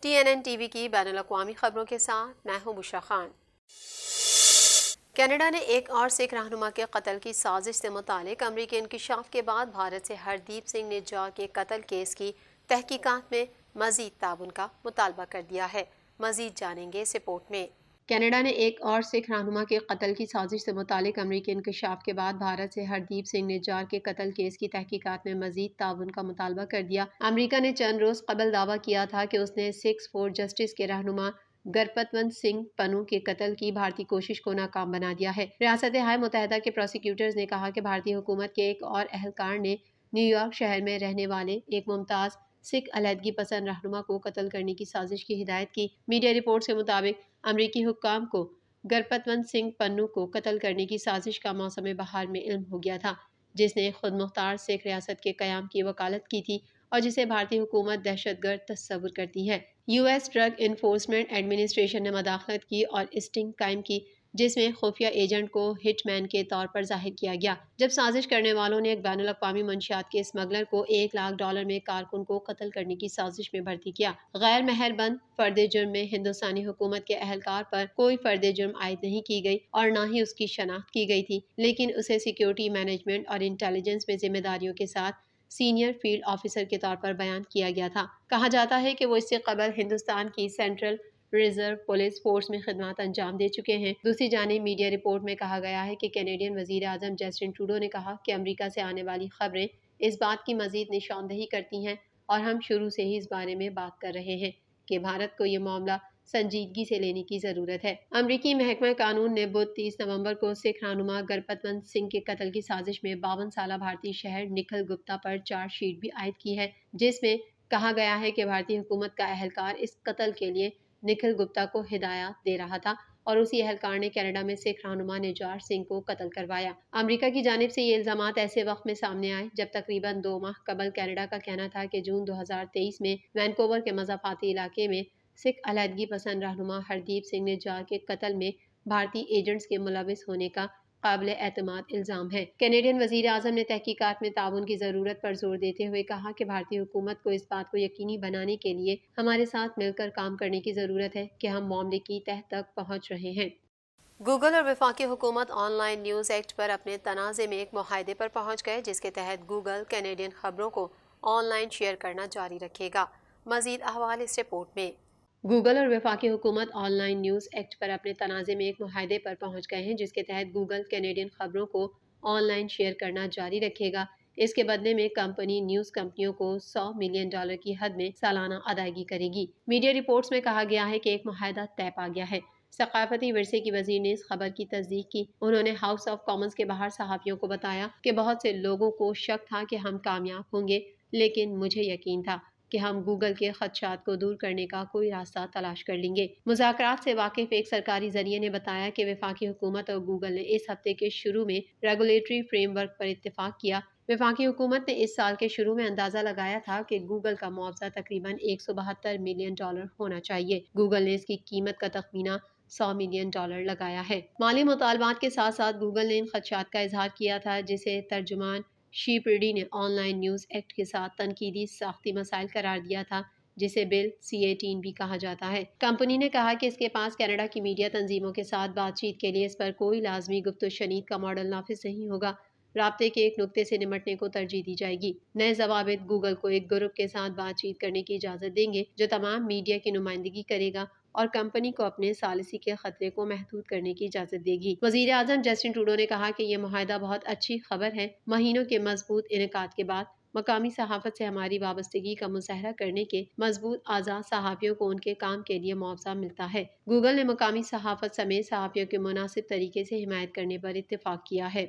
TNN T V کی بین الاقوامی خبروں کے ساتھ میں ہوں بشرا خان۔ کینیڈا نے ایک اور سکھ رہنما کے قتل کی سازش سے متعلق امریکی انکشاف کے بعد بھارت سے ہردیپ سنگھ نجار کے قتل کیس کی تحقیقات میں مزید تعاون کا مطالبہ کر دیا ہے۔ مزید جانیں گے اس رپورٹ میں۔ کینیڈا نے ایک اور سکھ رہنما کے قتل کی سازش سے متعلق امریکی انکشاف کے بعد بھارت سے ہردیپ سنگھ نجار کے قتل کیس کی تحقیقات میں مزید تعاون کا مطالبہ کر دیا۔ امریکہ نے چند روز قبل دعویٰ کیا تھا کہ اس نے سکھ فور جسٹس کے رہنما گرپتونت سنگھ پنو کے قتل کی بھارتی کوشش کو ناکام بنا دیا ہے۔ ریاست ہائے متحدہ کے پروسیکیوٹرز نے کہا کہ بھارتی حکومت کے ایک اور اہلکار نے نیو یارک شہر میں رہنے والے ایک ممتاز سکھ علیحدگی پسند رہنما کو قتل کرنے کی سازش کی ہدایت کی۔ میڈیا رپورٹس کے مطابق امریکی حکام کو گرپتونت سنگھ پنو کو قتل کرنے کی سازش کا موسم بہار میں علم ہو گیا تھا، جس نے خود مختار سکھ ریاست کے قیام کی وکالت کی تھی اور جسے بھارتی حکومت دہشت گرد تصور کرتی ہے۔ US ڈرگ انفورسمنٹ ایڈمنسٹریشن نے مداخلت کی اور اسٹنگ قائم کی، جس میں خفیہ ایجنٹ کو ہٹ مین کے طور پر ظاہر کیا گیا۔ جب سازش کرنے والوں نے ایک بین الاقوامی منشیات کے اسمگلر کو $1,00,000 میں کارکن کو قتل کرنے کی سازش میں بھرتی کیا۔ غیر مہربند فرد جرم میں ہندوستانی حکومت کے اہلکار پر کوئی فرد جرم عائد نہیں کی گئی اور نہ ہی اس کی شناخت کی گئی تھی، لیکن اسے سیکیورٹی مینجمنٹ اور انٹیلیجنس میں ذمہ داریوں کے ساتھ سینئر فیلڈ آفیسر کے طور پر بیان کیا گیا تھا۔ کہا جاتا ہے کہ وہ اس سے قبل ہندوستان کی سینٹرل ریزرو پولیس فورس میں خدمات انجام دے چکے ہیں۔ دوسری جانب میڈیا رپورٹ میں کہا گیا ہے کہ کینیڈین وزیر اعظم جسٹن ٹروڈو نے کہا کہ امریکہ سے آنے والی خبریں اس بات کی مزید نشاندہی کرتی ہیں اور ہم شروع سے ہی اس بارے میں بات کر رہے ہیں کہ بھارت کو یہ معاملہ سنجیدگی سے لینے کی ضرورت ہے۔ امریکی محکمہ قانون نے بدھ 30 نومبر کو سکھ رہنما گرپتونت سنگھ کے قتل کی سازش میں 52 سالہ بھارتی شہری نکھل گپتا پر چارج شیٹ بھی عائد کی ہے، جس میں کہا گیا ہے کہ بھارتی حکومت کا اہلکار اس قتل کے لیے نکھل گپتا کو ہدایات دے رہا تھا اور اسی اہلکار نے کینیڈا میں سکھ رہنما نجار سنگھ کو قتل کروایا۔ امریکہ کی جانب سے یہ الزامات ایسے وقت میں سامنے آئے جب تقریباً 2 ماہ قبل کینیڈا کا کہنا تھا کہ جون 2023 میں وینکوور کے مضافاتی علاقے میں سکھ علیحدگی پسند رہنما ہردیپ سنگھ نجار کے قتل میں بھارتی ایجنٹس کے ملوث ہونے کا قابل اعتماد الزام ہے۔ کینیڈین وزیر اعظم نے تحقیقات میں تعاون کی ضرورت پر زور دیتے ہوئے کہا کہ بھارتی حکومت کو اس بات کو یقینی بنانے کے لیے ہمارے ساتھ مل کر کام کرنے کی ضرورت ہے کہ ہم معاملے کی تہہ تک پہنچ رہے ہیں۔ گوگل اور وفاقی حکومت آن لائن نیوز ایکٹ پر اپنے تنازع میں ایک معاہدے پر پہنچ گئے، جس کے تحت گوگل کینیڈین خبروں کو آن لائن شیئر کرنا جاری رکھے گا۔ مزید احوال اس رپورٹ میں۔ گوگل اور وفاقی حکومت آن لائن نیوز ایکٹ پر اپنے تنازع میں ایک معاہدے پر پہنچ گئے ہیں، جس کے تحت گوگل کینیڈین خبروں کو آن لائن شیئر کرنا جاری رکھے گا۔ اس کے بدلے میں کمپنی نیوز کمپنیوں کو $100 ملین کی حد میں سالانہ ادائیگی کرے گی۔ میڈیا رپورٹس میں کہا گیا ہے کہ ایک معاہدہ طے پا گیا ہے۔ ثقافتی ورثے کی وزیر نے اس خبر کی تصدیق کی۔ انہوں نے ہاؤس آف کامنز کے باہر صحافیوں کو بتایا کہ بہت سے لوگوں کو شک تھا کہ ہم کامیاب ہوں گے، لیکن مجھے یقین تھا کہ ہم گوگل کے خدشات کو دور کرنے کا کوئی راستہ تلاش کر لیں گے۔ مذاکرات سے واقف ایک سرکاری ذریعے نے بتایا کہ وفاقی حکومت اور گوگل نے اس ہفتے کے شروع میں ریگولیٹری فریم ورک پر اتفاق کیا۔ وفاقی حکومت نے اس سال کے شروع میں اندازہ لگایا تھا کہ گوگل کا معاوضہ تقریباً $172 ملین ہونا چاہیے۔ گوگل نے اس کی قیمت کا تخمینہ $100 ملین لگایا ہے۔ مالی مطالبات کے ساتھ ساتھ گوگل نے ان خدشات کا اظہار کیا تھا، جسے ترجمان شیپ ریڈی نے آن لائن نیوز ایکٹ کے ساتھ تنقیدی ساختی مسائل قرار دیا تھا، جسے بل C-18 بھی کہا جاتا ہے۔ کمپنی نے کہا کہ اس کے پاس کینیڈا کی میڈیا تنظیموں کے ساتھ بات چیت کے لیے اس پر کوئی لازمی گفت و شنید کا ماڈل نافذ نہیں ہوگا۔ رابطے کے ایک نقطے سے نمٹنے کو ترجیح دی جائے گی۔ نئے ضوابط گوگل کو ایک گروپ کے ساتھ بات چیت کرنے کی اجازت دیں گے جو تمام میڈیا کی نمائندگی کرے گا اور کمپنی کو اپنے ثالثی کے خطرے کو محدود کرنے کی اجازت دے گی۔ وزیر اعظم جسٹن ٹروڈو نے کہا کہ یہ معاہدہ بہت اچھی خبر ہے۔ مہینوں کے مضبوط انعقاد کے بعد مقامی صحافت سے ہماری وابستگی کا مظاہرہ کرنے کے مضبوط آزاد صحافیوں کو ان کے کام کے لیے معاوضہ ملتا ہے۔ گوگل نے مقامی صحافت سمیت صحافیوں کی مناسب طریقے سے حمایت کرنے پر اتفاق کیا ہے۔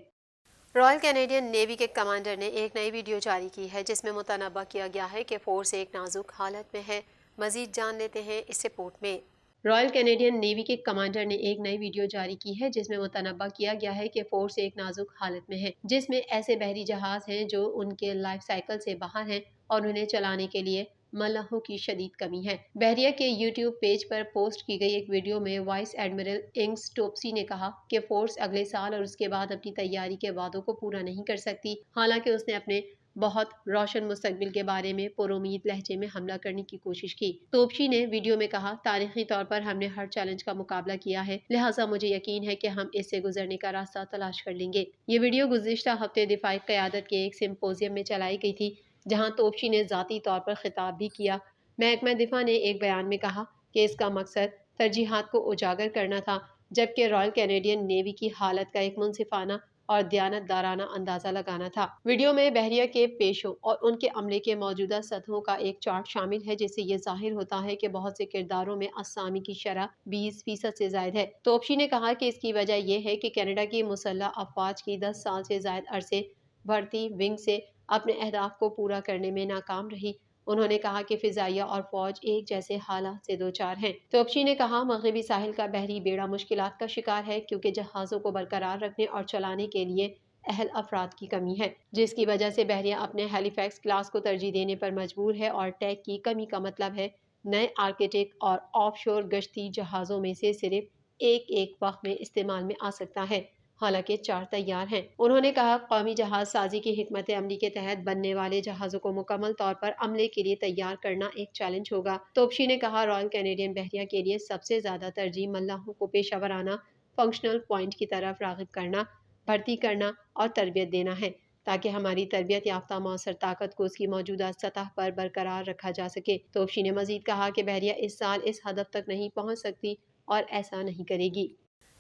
رائل کینیڈین نیوی کے کمانڈر نے ایک نئی ویڈیو جاری کی ہے، جس میں متنبہ کیا گیا ہے کہ فورس ایک نازک حالت میں ہے۔ مزید جان لیتے ہیں اس رپورٹ میں۔ رائل کینیڈین نیوی کے کمانڈر نے ایک نئی ویڈیو جاری کی ہے، جس میں متنبہ کیا گیا ہے کہ فورس ایک نازک حالت میں ہے، جس میں ایسے بحری جہاز ہیں جو ان کے لائف سائیکل سے باہر ہیں اور انہیں چلانے کے لیے ملاحوں کی شدید کمی ہے۔ بحریہ کے یوٹیوب پیج پر پوسٹ کی گئی ایک ویڈیو میں وائس ایڈمرل انگس ٹوپسی نے کہا کہ فورس اگلے سال اور اس کے بعد اپنی تیاری کے وعدوں کو پورا نہیں کر سکتی، حالانکہ اس نے اپنے بہت روشن مستقبل کے بارے میں پرامید لہجے میں حملہ کرنے کی کوشش کی۔ توپچی نے ویڈیو میں کہا، تاریخی طور پر ہم نے ہر چیلنج کا مقابلہ کیا ہے، لہٰذا مجھے یقین ہے کہ ہم اس سے گزرنے کا راستہ تلاش کر لیں گے۔ یہ ویڈیو گزشتہ ہفتے دفاعی قیادت کے ایک سمپوزیم میں چلائی گئی تھی، جہاں توپچی نے ذاتی طور پر خطاب بھی کیا۔ محکمہ دفاع نے ایک بیان میں کہا کہ اس کا مقصد ترجیحات کو اجاگر کرنا تھا، جبکہ رائل کینیڈین نیوی کی حالت کا ایک منصفانہ اور دیانت دارانہ اندازہ لگانا تھا۔ ویڈیو میں بحریہ کے پیشوں اور ان کے عملے کے موجودہ سطحوں کا ایک چارٹ شامل ہے، جس سے یہ ظاہر ہوتا ہے کہ بہت سے کرداروں میں اسامی کی شرح 20% سے زائد ہے۔ توپچی نے کہا کہ اس کی وجہ یہ ہے کہ کینیڈا کی مسلح افواج کی 10 سال سے زائد عرصے بھرتی ونگ سے اپنے اہداف کو پورا کرنے میں ناکام رہی۔ انہوں نے کہا کہ فضائیہ اور فوج ایک جیسے حالات سے دوچار ہیں۔ توپچی نے کہا، مغربی ساحل کا بحری بیڑا مشکلات کا شکار ہے، کیونکہ جہازوں کو برقرار رکھنے اور چلانے کے لیے اہل افراد کی کمی ہے، جس کی وجہ سے بحریہ اپنے ہیلی فیکس کلاس کو ترجیح دینے پر مجبور ہے، اور ٹیک کی کمی کا مطلب ہے نئے آرکٹک اور آف شور گشتی جہازوں میں سے صرف ایک وقت میں استعمال میں آ سکتا ہے، حالانکہ 4 تیار ہیں۔ انہوں نے کہا، قومی جہاز سازی کی حکمت عملی کے تحت بننے والے جہازوں کو مکمل طور پر عملے کے لیے تیار کرنا ایک چیلنج ہوگا۔ توپچی نے کہا، رائل کینیڈین بحریہ کے لیے سب سے زیادہ ترجیح ملاحوں کو پیشہ ورانہ فنکشنل پوائنٹ کی طرف راغب کرنا، بھرتی کرنا اور تربیت دینا ہے، تاکہ ہماری تربیت یافتہ موثر طاقت کو اس کی موجودہ سطح پر برقرار رکھا جا سکے۔ توپچی نے مزید کہا کہ بحریہ اس سال اس ہدف تک نہیں پہنچ سکتی اور ایسا نہیں کرے گی۔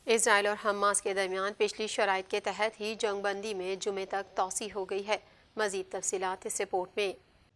اسرائیل اور حماس کے درمیان پچھلی شرائط کے تحت ہی جنگ بندی میں جمعے تک توسیع ہو گئی ہے۔ مزید تفصیلات اس رپورٹ میں۔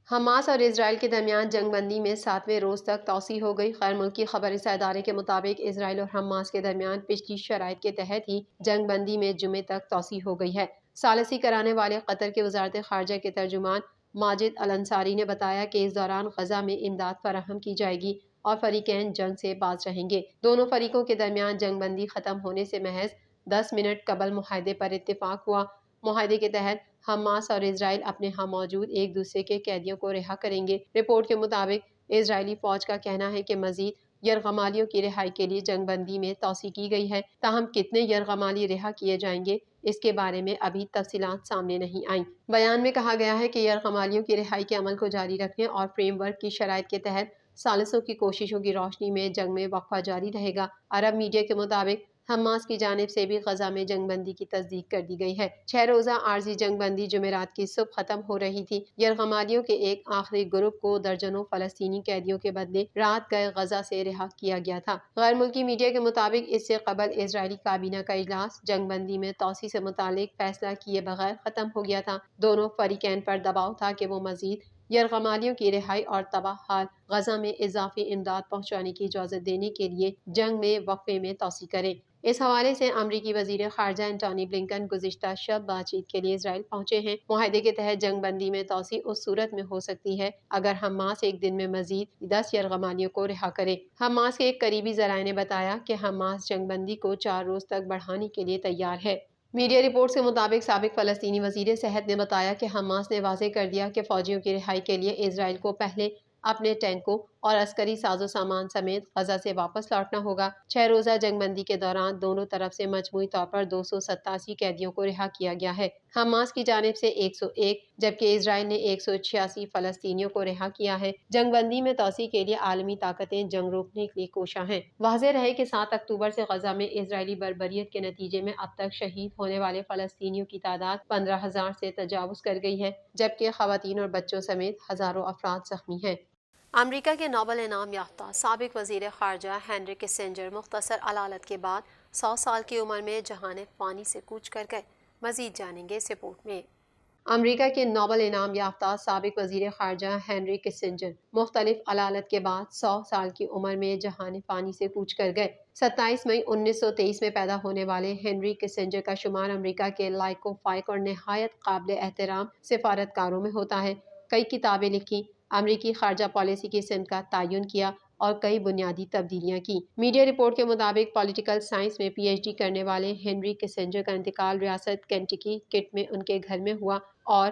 حماس اور اسرائیل کے درمیان جنگ بندی میں 7ویں روز تک توسیع ہو گئی۔ غیر ملکی خبر رساں ادارے کے مطابق اسرائیل اور حماس کے درمیان پچھلی شرائط کے تحت ہی جنگ بندی میں جمعے تک توسیع ہو گئی ہے۔ ثالثی کرانے والے قطر کے وزارت خارجہ کے ترجمان ماجد الانصاری نے بتایا کہ اس دوران غزہ میں امداد فراہم کی جائے گی اور فریقین جنگ سے باز رہیں گے۔ دونوں فریقوں کے درمیان جنگ بندی ختم ہونے سے محض 10 منٹ قبل معاہدے پر اتفاق ہوا۔ معاہدے کے تحت حماس اور اسرائیل اپنے ہاں موجود ایک دوسرے کے قیدیوں کو رہا کریں گے۔ رپورٹ کے مطابق اسرائیلی فوج کا کہنا ہے کہ مزید یرغمالیوں کی رہائی کے لیے جنگ بندی میں توسیع کی گئی ہے، تاہم کتنے یرغمالی رہا کیے جائیں گے اس کے بارے میں ابھی تفصیلات سامنے نہیں آئیں۔ بیان میں کہا گیا ہے کہ یرغمالیوں کی رہائی کے عمل کو جاری رکھنے اور فریم ورک کی شرائط کے تحت ثالثوں کی کوششوں کی روشنی میں جنگ میں وقفہ جاری رہے گا۔ عرب میڈیا کے مطابق حماس کی جانب سے بھی غزہ میں جنگ بندی کی تصدیق کر دی گئی ہے۔ 6 روزہ عارضی جنگ بندی جمعرات کی صبح ختم ہو رہی تھی۔ یرغمالیوں کے ایک آخری گروپ کو درجنوں فلسطینی قیدیوں کے بدلے رات گئے غزہ سے رہا کیا گیا تھا۔ غیر ملکی میڈیا کے مطابق اس سے قبل اسرائیلی کابینہ کا اجلاس جنگ بندی میں توسیع سے متعلق فیصلہ کیے بغیر ختم ہو گیا تھا۔ دونوں فریقین پر دباؤ تھا کہ وہ مزید یرغمالیوں کی رہائی اور تباہ حال غزہ میں اضافی امداد پہنچانے کی اجازت دینے کے لیے جنگ میں وقفے میں توسیع کریں۔ اس حوالے سے امریکی وزیر خارجہ انٹونی بلنکن گزشتہ شب بات چیت کے لیے اسرائیل پہنچے ہیں۔ معاہدے کے تحت جنگ بندی میں توسیع اس صورت میں ہو سکتی ہے اگر حماس ایک دن میں مزید 10 یرغمالیوں کو رہا کرے۔ حماس کے ایک قریبی ذرائع نے بتایا کہ حماس جنگ بندی کو 4 روز تک بڑھانے کے لیے تیار ہے۔ میڈیا رپورٹس کے مطابق سابق فلسطینی وزیر صحت نے بتایا کہ حماس نے واضح کر دیا کہ فوجیوں کی رہائی کے لیے اسرائیل کو پہلے اپنے ٹینکوں اور عسکری ساز و سامان سمیت غزہ سے واپس لوٹنا ہوگا۔ 6 روزہ جنگ بندی کے دوران دونوں طرف سے مجموعی طور پر 287 قیدیوں کو رہا کیا گیا ہے۔ حماس کی جانب سے 101 جبکہ اسرائیل نے 186 فلسطینیوں کو رہا کیا ہے۔ جنگ بندی میں توسیع کے لیے عالمی طاقتیں جنگ روکنے کے لیے کوشاں ہیں۔ واضح رہے کہ 7 اکتوبر سے غزہ میں اسرائیلی بربریت کے نتیجے میں اب تک شہید ہونے والے فلسطینیوں کی تعداد 15,000 سے تجاوز کر گئی ہے، جبکہ خواتین اور بچوں سمیت ہزاروں افراد زخمی ہیں۔ امریکہ کے نوبل انعام یافتہ سابق وزیر خارجہ ہینری کسنجر مختصر علالت کے بعد 100 سال کی عمر میں جہان فانی سے کوچ کر گئے۔ مزید جانیں گے اس رپورٹ میں۔ امریکہ کے نوبل انعام یافتہ سابق وزیر خارجہ ہینری کسنجر مختلف علالت کے بعد 100 سال کی عمر میں جہان فانی سے کوچ کر گئے۔ 27 مئی 1923 میں پیدا ہونے والے ہینری کسنجر کا شمار امریکہ کے لائق و فائق اور نہایت قابل احترام سفارتکاروں میں ہوتا ہے۔ کئی کتابیں لکھی، امریکی خارجہ پالیسی کی سمت کا تعین کیا اور کئی بنیادی تبدیلیاں کی۔ میڈیا رپورٹ کے مطابق پولیٹیکل سائنس میں پی ایچ ڈی کرنے والے ہینری کسنجر کا انتقال ریاست کینٹکی کٹ میں ان کے گھر میں ہوا اور